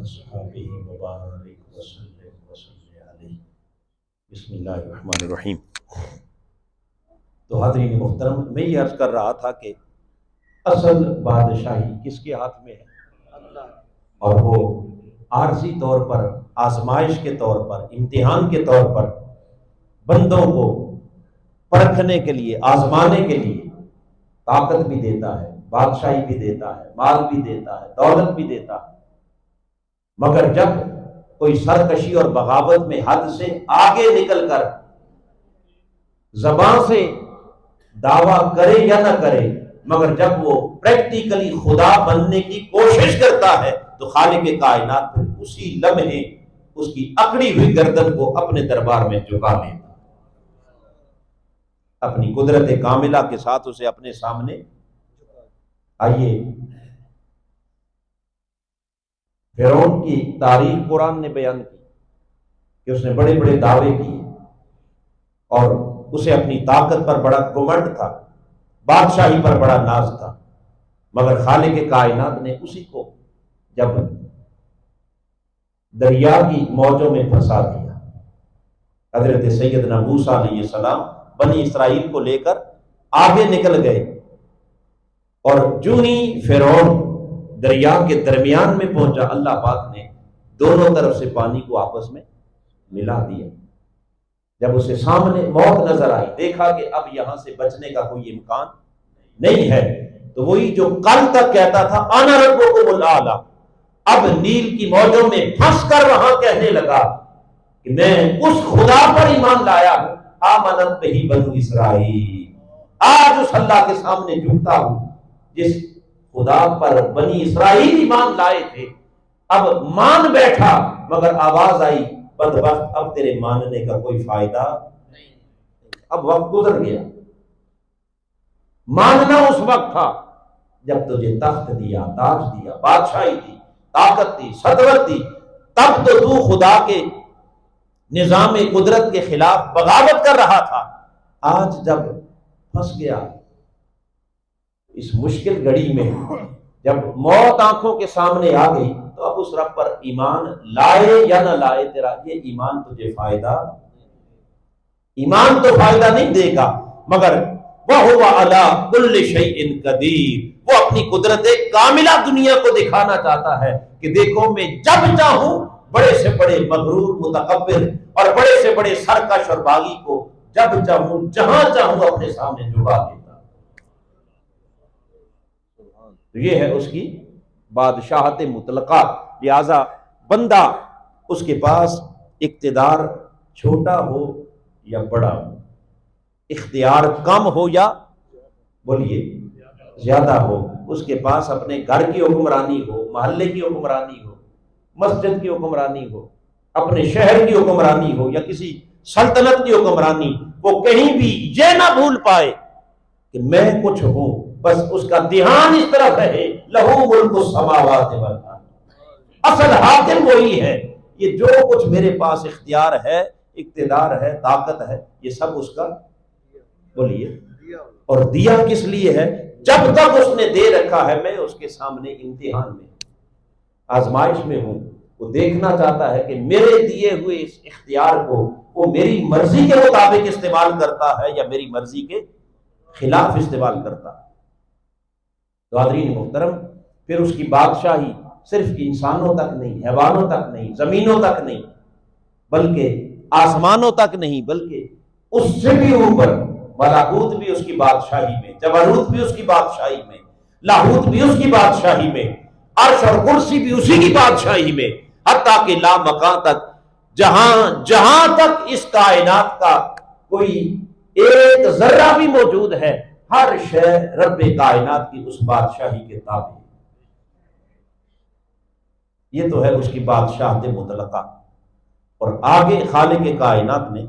واصحابہ وبارک وسلم وصلی علیہ۔ بسم اللہ الرحمن الرحیم۔ تو حاضرین محترم، میں یہ عرض کر رہا تھا کہ اصل بادشاہی کس کے ہاتھ میں ہے؟ اور وہ عارضی طور پر، آزمائش کے طور پر، امتحان کے طور پر بندوں کو پرکھنے کے لیے، آزمانے کے لیے طاقت بھی دیتا ہے، بادشاہی بھی دیتا ہے، مال بھی دیتا ہے، دولت بھی دیتا ہے، مگر جب کوئی سرکشی اور بغاوت میں حد سے آگے نکل کر زبان سے دعویٰ کرے یا نہ کرے، مگر جب وہ پریکٹیکلی خدا بننے کی کوشش کرتا ہے تو خالق کائنات پھر اسی لمحے اس کی اکڑی ہوئی گردن کو اپنے دربار میں جھکا لیتا، اپنی قدرت کاملہ کے ساتھ اسے اپنے سامنے۔ آئیے فرعون کی تاریخ قرآن نے بیان کی کہ اس نے بڑے بڑے دعوے کیے اور اسے اپنی طاقت پر بڑا گھمنڈ تھا، بادشاہی پر بڑا ناز تھا، مگر خالق کائنات نے اسی کو جب دریا کی موجوں میں پھنسا دیا، حضرت سیدنا موسیٰ علیہ السلام بنی اسرائیل کو لے کر آگے نکل گئے، اور جو ہی فرعون دریا کے درمیان میں پہنچا، اللہ پاک نے دونوں طرف سے پانی کو آپس میں ملا دیا۔ جب اسے سامنے موت نظر آئی، دیکھا کہ اب یہاں سے بچنے کا کوئی امکان نہیں ہے، تو وہی جو کل تک کہتا تھا انا ربکم الاعلی، اب نیل کی موجوں میں پھنس کر وہاں کہنے لگا کہ میں اس خدا پر ایمان لایا ہوں، آمنت بہ بنو اسرائیل، آج اس اللہ کے سامنے جھکتا ہوں جس خدا پر بنی اسرائیل ایمان لائے تھے، اب مان بیٹھا، مگر آواز آئی بدبخت اب تیرے ماننے کا کوئی فائدہ نہیں، اب وقت گزر گیا۔ ماننا اس وقت تھا جب تجھے تخت دیا، تاج دیا، بادشاہی دی، طاقت دی، صدرت دی، تب تو خدا کے نظام قدرت کے خلاف بغاوت کر رہا تھا۔ آج جب پھنس گیا اس مشکل گھڑی میں، جب موت آنکھوں کے سامنے آ گئی، تو اب اس رب پر ایمان لائے یا نہ لائے، تیرا یہ ایمان تجھے فائدہ، ایمان تو فائدہ نہیں دے گا، مگر وَهُوَ عَلَىٰ كُلِّ شَيْءٍ قَدِيرٌ، وہ اپنی قدرت کاملہ دنیا کو دکھانا چاہتا ہے کہ دیکھو میں جب چاہوں بڑے سے بڑے مغرور متکبر اور بڑے سے بڑے سرکش اور باغی کو جب چاہوں جہاں چاہوں اپنے سامنے جھکا دیتا۔ تو یہ ہے اس کی بادشاہت مطلقہ۔ لہذا بندہ، اس کے پاس اقتدار چھوٹا ہو یا بڑا ہو، اختیار کم ہو یا بولیے زیادہ ہو، اس کے پاس اپنے گھر کی حکمرانی ہو، محلے کی حکمرانی ہو، مسجد کی حکمرانی ہو، اپنے شہر کی حکمرانی ہو، یا کسی سلطنت کی حکمرانی، وہ کہیں بھی یہ نہ بھول پائے کہ میں کچھ ہوں، بس اس کا دھیان اس طرف رہے لہو ملک السماوات والارض، اصل حاکم وہی ہے، یہ جو کچھ میرے پاس اختیار ہے، اقتدار ہے، طاقت ہے، یہ سب اس کا، بولیے، اور دیا کس لیے ہے؟ جب تک اس نے دے رکھا ہے میں اس کے سامنے امتحان میں، آزمائش میں ہوں۔ وہ دیکھنا چاہتا ہے کہ میرے دیے ہوئے اس اختیار کو وہ میری مرضی کے مطابق استعمال کرتا ہے یا میری مرضی کے خلاف استعمال کرتا ہے۔ تو حضرین محترم، پھر اس کی بادشاہی صرف انسانوں تک نہیں، حیوانوں تک نہیں، زمینوں تک نہیں، بلکہ آسمانوں تک نہیں، بلکہ اس سے بھی اوپر ملکوت بھی اس کی بادشاہی میں، جبروت بھی اس کی بادشاہی میں، لاہوت بھی اس کی بادشاہی میں، عرش اور کرسی بھی اسی کی بادشاہی میں، حتیٰ کہ لا مکان تک، جہاں تک اس کائنات کا کوئی ایک ذرہ بھی موجود ہے، ہر شے رب کائنات کی اس بادشاہی کے تابع۔ یہ تو ہے اس کی بادشاہت مطلقہ۔ اور آگے خالق کائنات نے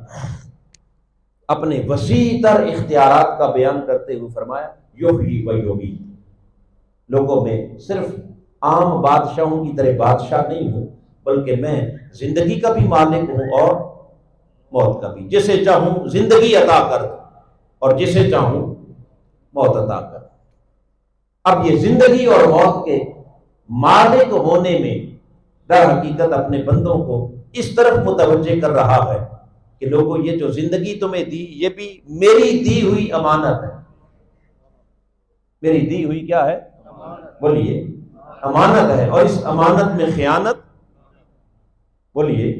اپنے وسیع تر اختیارات کا بیان کرتے ہوئے فرمایا یحیی و یمیت، لوگوں میں صرف عام بادشاہوں کی طرح بادشاہ نہیں ہوں، بلکہ میں زندگی کا بھی مالک ہوں اور موت کا بھی، جسے چاہوں زندگی عطا کر دوں اور جسے چاہوں موت عطا کر دوں۔ اب یہ زندگی اور موت کے مالک ہونے میں در حقیقت اپنے بندوں کو اس طرف متوجہ کر رہا ہے کہ لوگوں یہ جو زندگی تمہیں دی یہ بھی میری دی ہوئی امانت ہے. میری دی ہوئی کیا ہے؟ بولیے امانت ہے. اور اس امانت میں خیانت، بولیے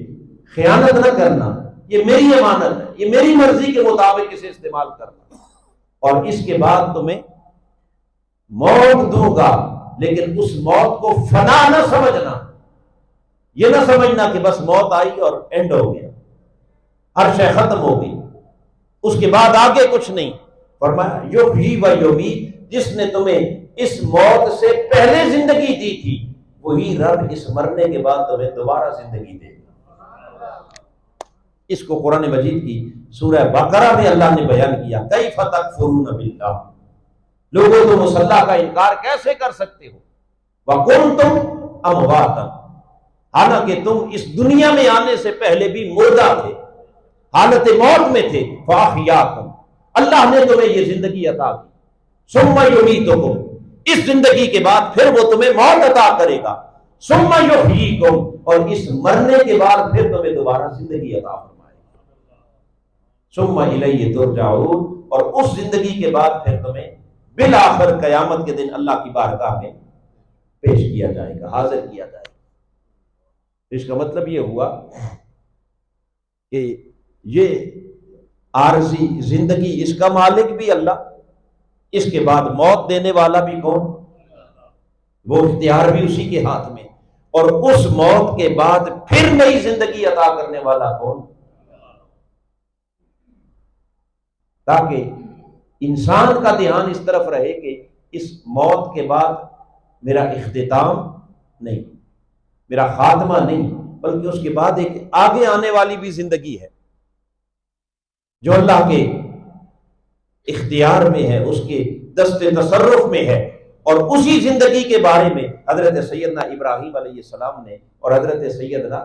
خیانت نہ کرنا. یہ میری امانت ہے، یہ میری مرضی کے مطابق اسے استعمال کرنا. اور اس کے بعد تمہیں موت دوں گا، لیکن اس موت کو فنا نہ سمجھنا. یہ نہ سمجھنا کہ بس موت آئی اور اینڈ ہو گیا، ہر شے ختم ہو گئی، اس کے بعد آگے کچھ نہیں. فرمایا یحیی و یمیت، جس نے تمہیں اس موت سے پہلے زندگی دی تھی وہی رب اس مرنے کے بعد تمہیں دوبارہ زندگی دے گا. اس کو قرآن مجید کی سورہ بقرہ میں اللہ نے بیان کیا. کیف تکفرون باللہ، لوگوں تم اس اللہ کا انکار کیسے کر سکتے ہو. وکنتم امواتا، حالانکہ تم اس دنیا میں آنے سے پہلے بھی مردہ تھے، حالت موت میں تھے. فاحیاکم، اللہ نے تمہیں یہ زندگی عطا کی. ثم یمیتکم، اس زندگی کے بعد پھر وہ تمہیں موت عطا کرے گا. ثم یحییکم، اور اس مرنے کے بعد پھر تمہیں دوبارہ زندگی عطا فرمائے گا. ثم الیہ ترجعون، اور اس زندگی کے بعد پھر تمہیں بالآخر قیامت کے دن اللہ کی بارگاہ میں پیش کیا جائے گا، حاضر کیا جائے گا. اس کا مطلب یہ ہوا کہ یہ عارضی زندگی اس کا مالک بھی اللہ، اس کے بعد موت دینے والا بھی کون؟ وہ اختیار بھی اسی کے ہاتھ میں. اور اس موت کے بعد پھر نئی زندگی عطا کرنے والا کون؟ تاکہ انسان کا دھیان اس طرف رہے کہ اس موت کے بعد میرا اختتام نہیں، میرا خاتمہ نہیں، بلکہ اس کے بعد ایک آگے آنے والی بھی زندگی ہے جو اللہ کے اختیار میں ہے، اس کے دست تصرف میں ہے. اور اسی زندگی کے بارے میں حضرت سیدنا ابراہیم علیہ السلام نے اور حضرت سیدنا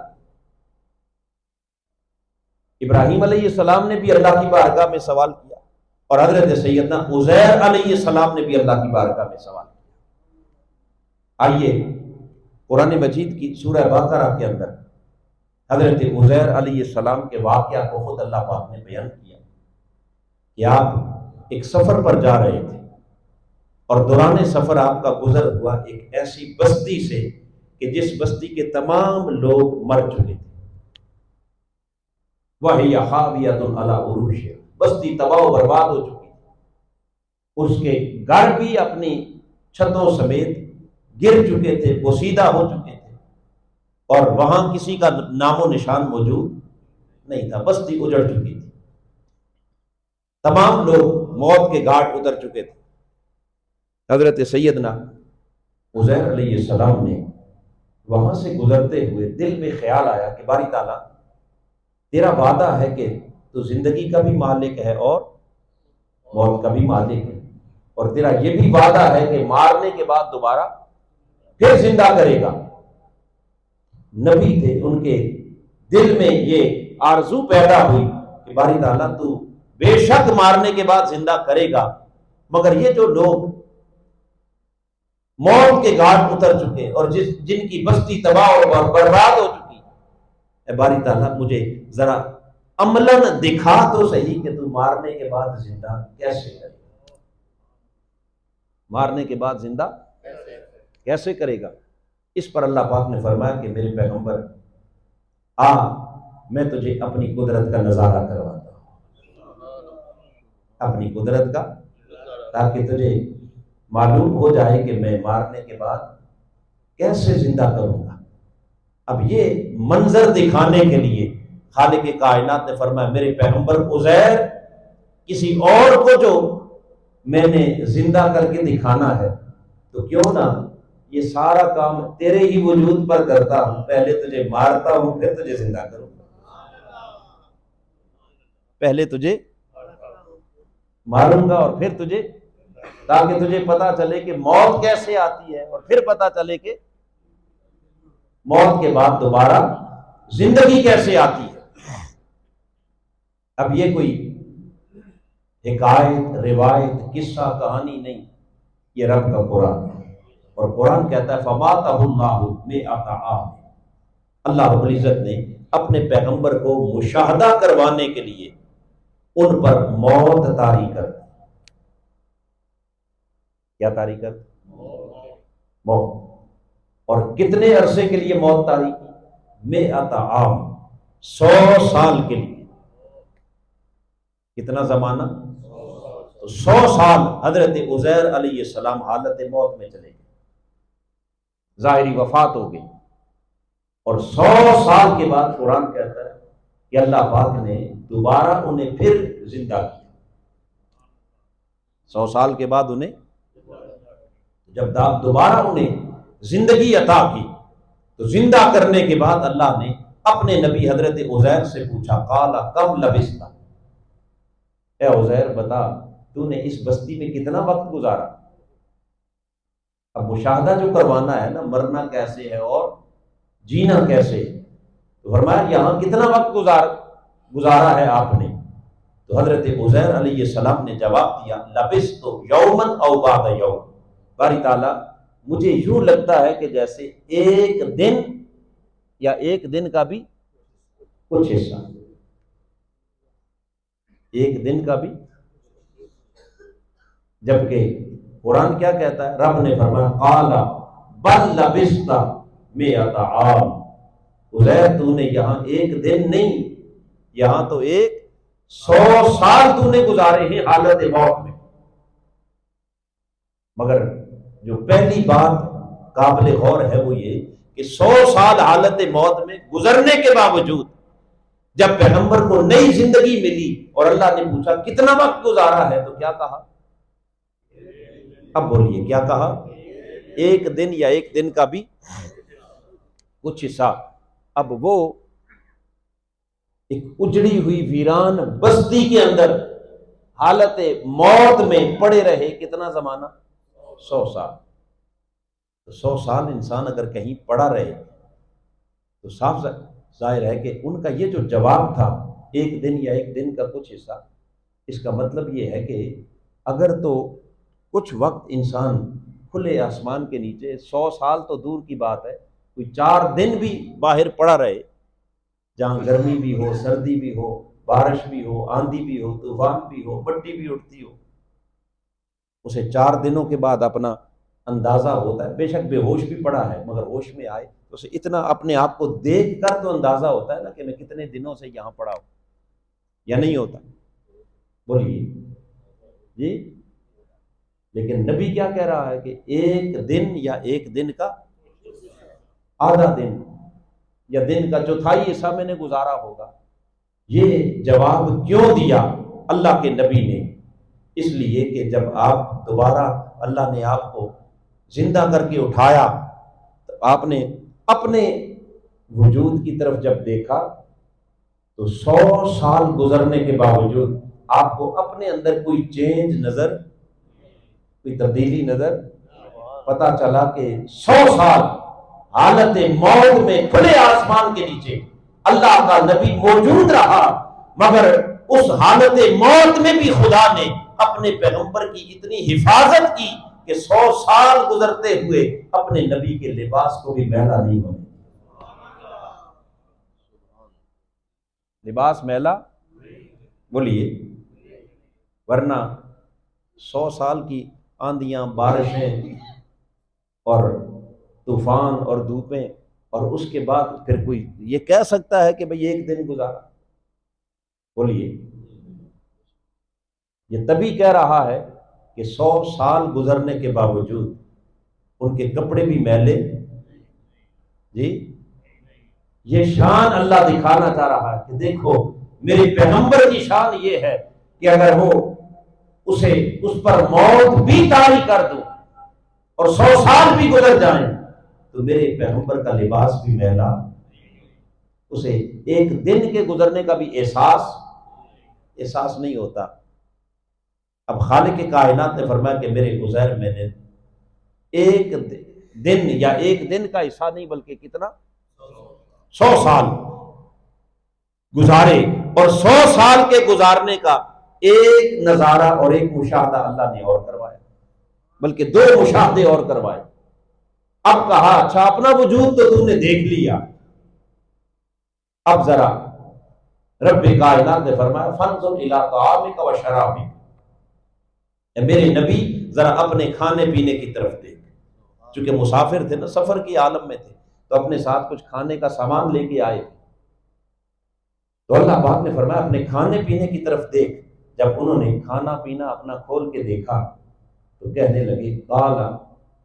ابراہیم علیہ السلام نے بھی اللہ کی بارگاہ میں سوال کیا، اور حضرت سیدنا عزیر علیہ السلام نے بھی اللہ کی بارگاہ میں سوال کیا. آئیے قرآن مجید کی سورہ بقرہ کے اندر حضرت عزیر علیہ السلام کے واقعہ کو خود اللہ پاک نے بیان کیا کہ آپ ایک سفر پر جا رہے تھے، اور دوران سفر آپ کا گزر ہوا ایک ایسی بستی سے کہ جس بستی کے تمام لوگ مر چکے تھے. وَهِيَ خَاوِيَةٌ عَلَىٰ عُرُوشِهَا، بستی تباہ و برباد ہو چکی تھی، اس کے گھر بھی اپنی چھتوں سمیت گر چکے تھے، بوسیدہ ہو چکے تھے، اور وہاں کسی کا نام و نشان موجود نہیں تھا. بستی اجڑ چکی تھی، تمام لوگ موت کے گھاٹ اتر چکے تھے. حضرت سیدنا عزیر علیہ السلام نے وہاں سے گزرتے ہوئے دل میں خیال آیا کہ باری تعالیٰ تیرا وعدہ ہے کہ تو زندگی کا بھی مالک ہے اور موت کا بھی مالک ہے، اور تیرا یہ بھی وعدہ ہے کہ مارنے کے بعد دوبارہ پھر زندہ کرے گا. نبی تھے، ان کے دل میں یہ آرزو پیدا ہوئی کہ باری تعالیٰ تو بے شک مارنے کے بعد زندہ کرے گا، مگر یہ جو لوگ موت کے گھاٹ اتر چکے اور جن کی بستی تباہ اور برباد ہو چکی، اے باری تعالیٰ مجھے ذرا عملاً دکھا تو صحیح کہ تو مارنے کے بعد زندہ کیسے کرے گا. مارنے کے بعد زندہ کیسے کرے گا؟ اس پر اللہ پاک نے فرمایا کہ میرے پیغمبر آ، میں تجھے اپنی قدرت کا نظارہ کرواتا ہوں، اپنی قدرت کا، تاکہ تجھے معلوم ہو جائے کہ میں مارنے کے بعد کیسے زندہ کروں گا. اب یہ منظر دکھانے کے لیے خالق کائنات نے فرمایا میرے پیغمبر عزیر کسی اور کو جو میں نے زندہ کر کے دکھانا ہے تو کیوں نہ یہ سارا کام تیرے ہی وجود پر کرتا ہوں، پہلے تجھے مارتا ہوں پھر تجھے زندہ کروں گا. پہلے تجھے ماروں گا اور پھر تجھے، تاکہ تجھے پتا چلے کہ موت کیسے آتی ہے، اور پھر پتا چلے کہ موت کے بعد دوبارہ زندگی کیسے آتی ہے. اب یہ کوئی حکایت، روایت، قصہ، کہانی نہیں، یہ رب کا قرآن ہے. اور قرآن کہتا ہے فَمَاتَهُ اللَّهُ مِئَةَ عَامٍ، اللہ رب العزت نے اپنے پیغمبر کو مشاہدہ کروانے کے لیے ان پر موت طاری کر دی۔ کیا طاری کر دی؟ موت۔ اور کتنے عرصے کے لیے موت طاری کی؟ 100 عام، 100 سال کے لیے۔ کتنا زمانہ؟ 100 سال حضرت عزیر علیہ السلام حالت موت میں چلے گئے، ظاہری وفات ہو گئی، اور 100 سال کے بعد قرآن کہتا ہے کہ اللہ پاک نے دوبارہ انہیں پھر زندہ کیا۔ 100 سال کے بعد انہیں جب دوبارہ انہیں زندگی عطا کی، تو زندہ کرنے کے بعد اللہ نے اپنے نبی حضرت عزیر سے پوچھا، قال کم لبثت، اے عزیر بتا تو نے اس بستی میں کتنا وقت گزارا؟ اب مشاہدہ جو کروانا ہے نا، مرنا کیسے ہے اور جینا کیسے ہے، تو فرمایا یہاں کتنا وقت گزارا ہے آپ نے؟ تو حضرت عزیر علیہ السلام نے جواب دیا، لبثت یوما او بعد یوم، باری تعالیٰ مجھے یوں لگتا ہے کہ جیسے ایک دن یا ایک دن کا بھی کچھ حصہ، ایک دن کا بھی۔ جبکہ قرآن کیا کہتا ہے؟ رب نے فرمایا قال بل لبثت 100 عام، عزیر تو نے یہاں ایک دن نہیں، یہاں تو 100 سال تو نے گزارے ہیں حالت موت میں۔ مگر جو پہلی بات قابل غور ہے وہ یہ کہ 100 سال حالت موت میں گزرنے کے باوجود جب پیغمبر کو نئی زندگی ملی اور اللہ نے پوچھا کتنا وقت گزارا ہے، تو کیا کہا؟ اب بولیے کیا کہا؟ ایک دن یا ایک دن کا بھی کچھ حصہ۔ اب وہ ایک اجڑی ہوئی ویران بستی کے اندر حالت موت میں پڑے رہے، کتنا زمانہ؟ 100 سال۔ 100 سال انسان اگر کہیں پڑا رہے تو صاف ظاہر ہے کہ ان کا یہ جو جواب تھا ایک دن یا ایک دن کا کچھ حصہ، اس کا مطلب یہ ہے کہ اگر تو کچھ وقت انسان کھلے آسمان کے نیچے، 100 سال تو دور کی بات ہے، کوئی 4 دن بھی باہر پڑا رہے، جہاں گرمی بھی ہو، سردی بھی ہو، بارش بھی ہو، آندھی بھی ہو، طوفان بھی ہو، مٹی بھی اٹھتی ہو، اسے 4 دنوں کے بعد اپنا اندازہ ہوتا ہے، بے شک بے ہوش بھی پڑا ہے مگر ہوش میں آئے تو اسے اتنا اپنے آپ کو دیکھ کر تو اندازہ ہوتا ہے نا کہ میں کتنے دنوں سے یہاں پڑا ہوں، یا نہیں ہوتا؟ بولیے جی۔ لیکن نبی کیا کہہ رہا ہے کہ ایک دن یا ایک دن کا آدھا دن یا دن کا چوتھائی حصہ میں نے گزارا ہوگا۔ یہ جواب کیوں دیا اللہ کے نبی نے؟ اس لیے کہ جب آپ دوبارہ اللہ نے آپ کو زندہ کر کے اٹھایا تو آپ نے اپنے وجود کی طرف جب دیکھا تو 100 سال گزرنے کے باوجود آپ کو اپنے اندر کوئی چینج نظر، کوئی تبدیلی نظر، پتا چلا کہ 100 سال حالت موت میں کھلے آسمان کے نیچے اللہ کا نبی موجود رہا، مگر اس حالت موت میں بھی خدا نے اپنے پیغمبر کی اتنی حفاظت کی کہ 100 سال گزرتے ہوئے اپنے نبی کے لباس کو بھی میلا نہیں ہونے، لباس میلا، بولیے، ورنہ 100 سال کی آندیاں، بارشیں اور طوفان اور دھوپیں، اور اس کے بعد پھر کوئی یہ کہہ سکتا ہے کہ بھئی ایک دن گزارا؟ بولیے، یہ تبھی کہہ رہا ہے کہ 100 سال گزرنے کے باوجود ان کے کپڑے بھی میلے، جی، یہ شان اللہ دکھانا چاہ رہا ہے کہ دیکھو میرے پیغمبر کی شان یہ ہے کہ اگر وہ اس پر موت بھی طاری کر دوں اور 100 سال بھی گزر جائیں تو میرے پیغمبر کا لباس بھی میلا، اسے ایک دن کے گزرنے کا بھی احساس نہیں ہوتا۔ اب خالق کائنات نے فرمایا کہ میرے عزیر میں نے ایک دن یا ایک دن کا حصہ نہیں بلکہ کتنا، 100 سال گزارے، اور 100 سال کے گزارنے کا ایک نظارہ اور ایک مشاہدہ اللہ نے اور کروایا، بلکہ 2 مشاہدے اور کروائے۔ اب کہا اچھا اپنا وجود تو تم نے دیکھ لیا، اب ذرا رب کائنات نے فرمایا فانظر الی طعامک و شرابک، اے میرے نبی ذرا اپنے کھانے پینے کی طرف دیکھ. چونکہ مسافر تھے نا، سفر کی عالم میں تھے، تو اپنے ساتھ کچھ کھانے کا سامان لے کے آئے. تو اللہ پاک نے فرمایا اپنے کھانے پینے کی طرف دیکھ. جب انہوں نے کھانا پینا اپنا کھول کے دیکھا تو کہنے لگے قال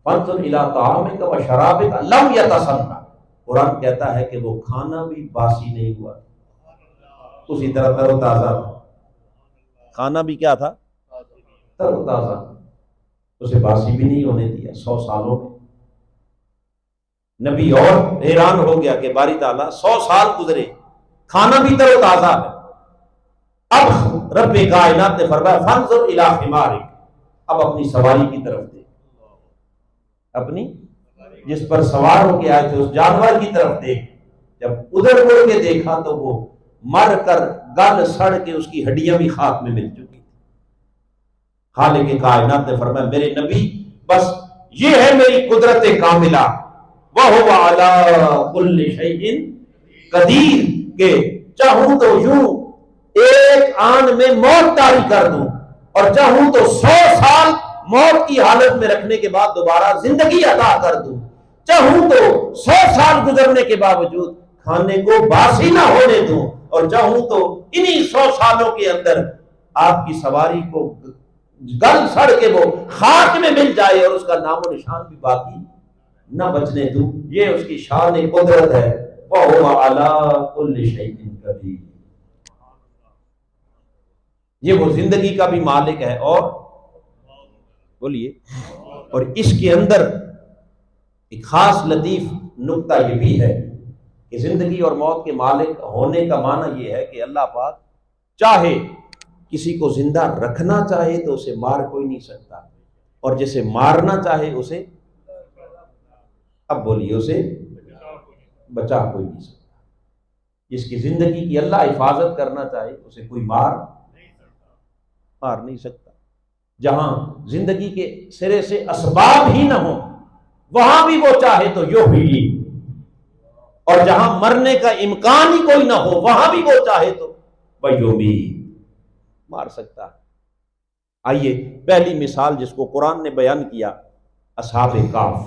فانظر الی طعامک و شرابک لم یتسنہ. قرآن کہتا ہے کہ وہ کھانا بھی باسی نہیں ہوا، اسی طرح تر و تازہ تھا. کھانا بھی کیا تھا؟ تر و تازہ، اسے باسی بھی نہیں ہونے دیا 100 سالوں میں. نبی اور حیران ہو گیا کہ باری تعالیٰ 100 سال گزرے، کھانا بھی تر و تازہ ہے. اب رب کائنات نے فرمایا فانظر الی حمارک، اب اپنی سواری کی طرف دیکھ، اپنی جس پر سوار ہو کے آئے تھے اس جانور کی طرف دیکھ. جب ادھر مڑ کے دیکھا تو وہ مر کر گل سڑ کے اس کی ہڈیاں بھی خاک میں مل چکی. خالق کائنات نے فرمایا میرے نبی بس یہ ہے میری قدرت کاملہ، وَهُوَ عَلَىٰ كُلِّ شَيْءٍ قدیر، کہ چاہوں تو یوں ایک آن میں موت طاری کر دوں، اور چاہوں تو 100 سال موت کی حالت میں رکھنے کے بعد دوبارہ زندگی عطا کر دوں، چاہوں تو 100 سال گزرنے کے باوجود کھانے کو باسی نہ ہونے دوں، اور چاہوں تو انہی 100 سالوں کے اندر آپ کی سواری کو گل سڑ کے وہ خاک میں مل جائے اور اس کا نام و نشان بھی باقی نہ بچنے دوں. یہ اس کی شان قدرت ہے. وَهُوَ عَلَىٰ كُلِّ شَيْءٍ قدیر. یہ وہ زندگی کا بھی مالک ہے. اور بولیے، اور اس کے اندر ایک خاص لطیف نکتہ یہ بھی ہے کہ زندگی اور موت کے مالک ہونے کا معنی یہ ہے کہ اللہ پاک چاہے کسی کو زندہ رکھنا چاہے تو اسے مار کوئی نہیں سکتا، اور جسے مارنا چاہے اسے، اب بولیے، اسے بچا کوئی نہیں سکتا. جس کی زندگی کی اللہ حفاظت کرنا چاہے اسے کوئی مار نہیں سکتا. جہاں زندگی کے سرے سے اسباب ہی نہ ہوں وہاں بھی وہ چاہے تو یحیی، اور جہاں مرنے کا امکان ہی کوئی نہ ہو وہاں بھی وہ چاہے تو ویمیت، مار سکتا ہے. آئیے پہلی مثال جس کو قرآن نے بیان کیا، اصحاب کہف.